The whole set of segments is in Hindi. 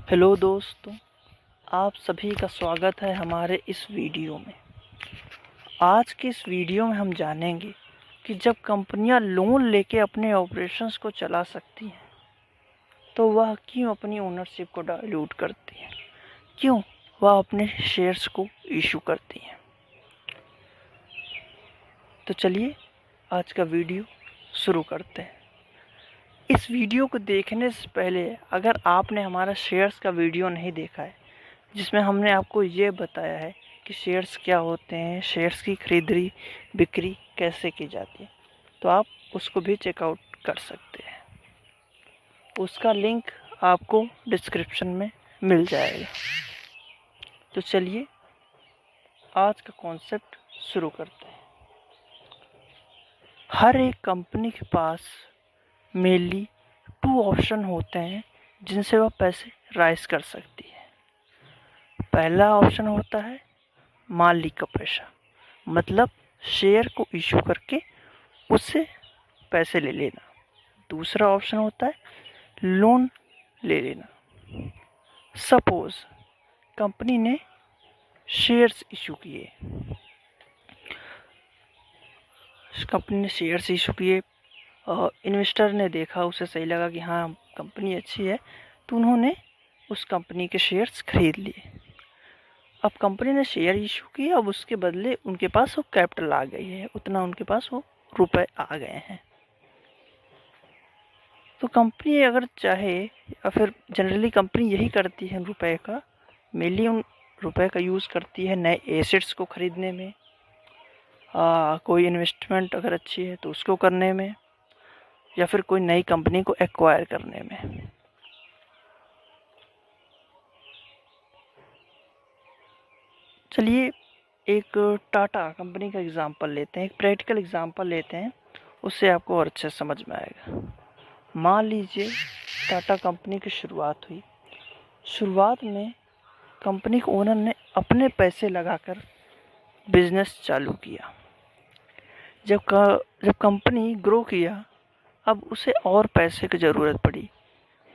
हेलो दोस्तों, आप सभी का स्वागत है हमारे इस वीडियो में। आज के इस वीडियो में हम जानेंगे कि जब कंपनियां लोन लेके अपने ऑपरेशंस को चला सकती हैं तो वह क्यों अपनी ओनरशिप को डाइल्यूट करती हैं, क्यों वह अपने शेयर्स को इशू करती हैं। तो चलिए आज का वीडियो शुरू करते हैं। इस वीडियो को देखने से पहले अगर आपने हमारा शेयर्स का वीडियो नहीं देखा है, जिसमें हमने आपको ये बताया है कि शेयर्स क्या होते हैं, शेयर्स की खरीदरी बिक्री कैसे की जाती है, तो आप उसको भी चेकआउट कर सकते हैं। उसका लिंक आपको डिस्क्रिप्शन में मिल जाएगा। तो चलिए आज का कॉन्सेप्ट शुरू करते हैं। हर एक कंपनी के पास मेनली 2 ऑप्शन होते हैं जिनसे वह पैसे राइज कर सकती है। पहला ऑप्शन होता है मालिक का पैसा, मतलब शेयर को इशू करके उससे पैसे ले लेना। दूसरा ऑप्शन होता है लोन ले लेना। सपोज कंपनी ने शेयर्स इशू किए, इन्वेस्टर ने देखा, उसे सही लगा कि हाँ कंपनी अच्छी है, तो उन्होंने उस कंपनी के शेयर्स खरीद लिए। अब कंपनी ने शेयर इशू किए, अब उसके बदले उनके पास वो कैपिटल आ गई है, उतना उनके पास वो रुपए आ गए हैं। तो कंपनी अगर चाहे, या फिर जनरली कंपनी यही करती है, रुपए का मेनली उन रुपए का यूज़ करती है नए एसेट्स को खरीदने में, कोई इन्वेस्टमेंट अगर अच्छी है तो उसको करने में, या फिर कोई नई कंपनी को एक्वायर करने में। चलिए एक टाटा कंपनी का एग्जांपल लेते हैं, एक प्रैक्टिकल एग्जांपल लेते हैं, उससे आपको और अच्छे समझ में आएगा। मान लीजिए टाटा कंपनी की शुरुआत हुई। शुरुआत में कंपनी के ओनर ने अपने पैसे लगाकर बिजनेस चालू किया। जब कंपनी ग्रो किया, अब उसे और पैसे की ज़रूरत पड़ी।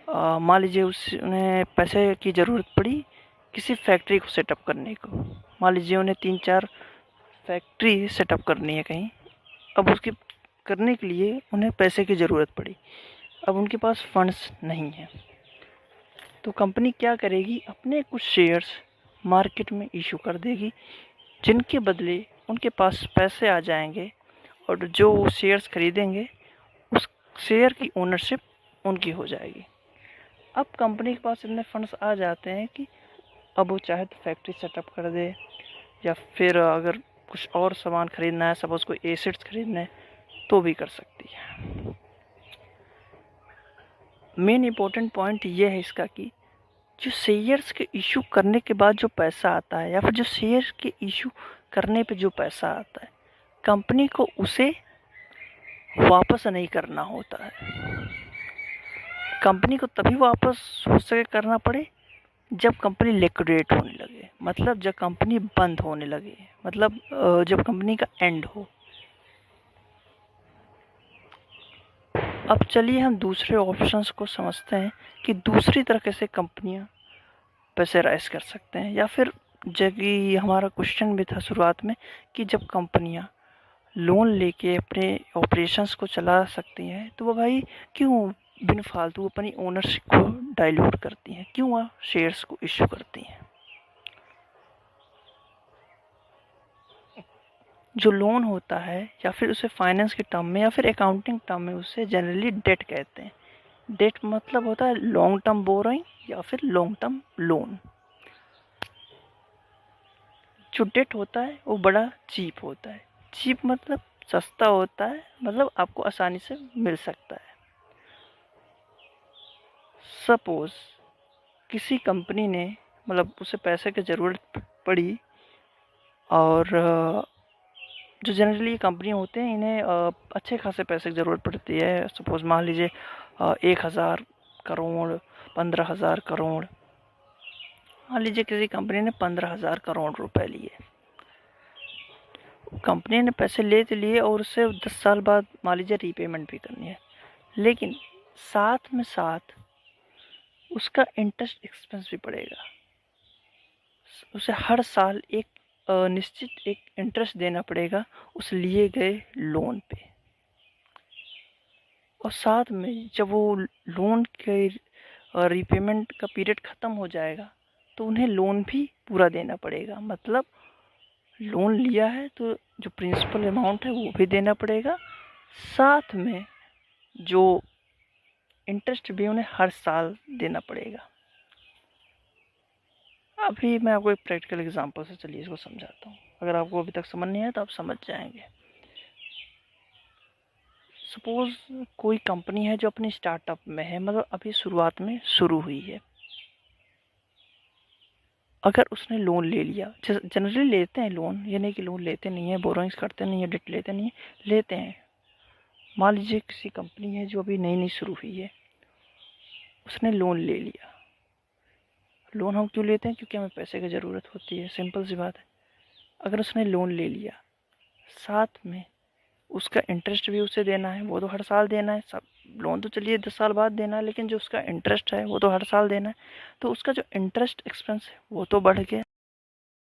मान लीजिए उन्हें पैसे की ज़रूरत पड़ी किसी फैक्ट्री को सेटअप करने को। मान लीजिए उन्हें 3-4 फैक्ट्री सेटअप करनी है कहीं। अब उसके करने के लिए उन्हें पैसे की ज़रूरत पड़ी। अब उनके पास फंड्स नहीं हैं, तो कंपनी क्या करेगी, अपने कुछ शेयर्स मार्केट में इशू कर देगी, जिनके बदले उनके पास पैसे आ जाएंगे, और जो वो शेयर्स खरीदेंगे उस शेयर की ओनरशिप उनकी हो जाएगी। अब कंपनी के पास इतने फंड्स आ जाते हैं कि अब वो चाहे तो फैक्ट्री सेटअप कर दे, या फिर अगर कुछ और सामान खरीदना है, सपोज कोई एसेट्स खरीदना है, तो भी कर सकती है। मेन इम्पोर्टेंट पॉइंट ये है इसका कि जो शेयर्स के इशू करने के बाद जो पैसा आता है, या फिर जो शेयर के इशू करने पे जो पैसा आता है, कंपनी को उसे वापस नहीं करना होता है। कंपनी को तभी वापस हो सके करना पड़े जब कंपनी लिक्विडेट होने लगे, मतलब जब कंपनी बंद होने लगे, मतलब जब कंपनी का एंड हो। अब चलिए हम दूसरे ऑप्शंस को समझते हैं कि दूसरी तरह कैसे कंपनियां पैसे राइज कर सकते हैं, या फिर जबकि हमारा क्वेश्चन भी था शुरुआत में कि जब कंपनियां लोन लेके अपने ऑपरेशंस को चला सकती हैं, तो वो भाई क्यों बिन फालतू अपनी ओनरशिप को डाइल्यूट करती हैं, क्यों वह शेयर्स को इशू करती हैं। जो लोन होता है, या फिर उसे फाइनेंस के टर्म में या फिर अकाउंटिंग टर्म में उसे जनरली डेट कहते हैं। डेट मतलब होता है लॉन्ग टर्म बोरोइंग या फिर लॉन्ग टर्म लोन। जो डेट होता है वो बड़ा चीप होता है। चीप मतलब सस्ता होता है, मतलब आपको आसानी से मिल सकता है। सपोज किसी कंपनी ने, मतलब उसे पैसे की ज़रूरत पड़ी, और जो जनरली कंपनी होते हैं इन्हें अच्छे खासे पैसे की ज़रूरत पड़ती है। सपोज मान लीजिए 1,000 करोड़, 15,000 करोड़। मान लीजिए किसी कंपनी ने 15,000 करोड़ रुपए लिए। कंपनी ने पैसे ले तो लिए, और उससे 10 साल बाद मान लीजिए रीपेमेंट भी करनी है, लेकिन साथ में साथ उसका इंटरेस्ट एक्सपेंस भी बढ़ेगा। उसे हर साल एक निश्चित एक इंटरेस्ट देना पड़ेगा उस लिए गए लोन पे, और साथ में जब वो लोन के रीपेमेंट का पीरियड ख़त्म हो जाएगा तो उन्हें लोन भी पूरा देना पड़ेगा। मतलब लोन लिया है तो जो प्रिंसिपल अमाउंट है वो भी देना पड़ेगा, साथ में जो इंटरेस्ट भी उन्हें हर साल देना पड़ेगा। अभी मैं आपको एक प्रैक्टिकल एग्जांपल से चलिए इसको समझाता हूँ। अगर आपको अभी तक समझ नहीं आया तो आप समझ जाएंगे। सपोज कोई कंपनी है जो अपनी स्टार्टअप में है, मतलब अभी शुरुआत में शुरू हुई है। अगर उसने लोन ले लिया, जनरली लेते हैं लोन, ये नहीं कि लोन लेते नहीं है, बोरोइंग्स करते नहीं है, डेट लेते नहीं है, लेते हैं। मान लीजिए किसी कंपनी है जो अभी नई नई शुरू हुई है, उसने लोन ले लिया। लोन हम क्यों लेते हैं? क्योंकि हमें पैसे की ज़रूरत होती है, सिंपल सी बात है। अगर उसने लोन ले लिया, साथ में उसका इंटरेस्ट भी उसे देना है, वो तो हर साल देना है। सब लोन तो चलिए 10 साल बाद देना है, लेकिन जो उसका इंटरेस्ट है वो तो हर साल देना है। तो उसका जो इंटरेस्ट एक्सपेंस है वो तो बढ़ गया।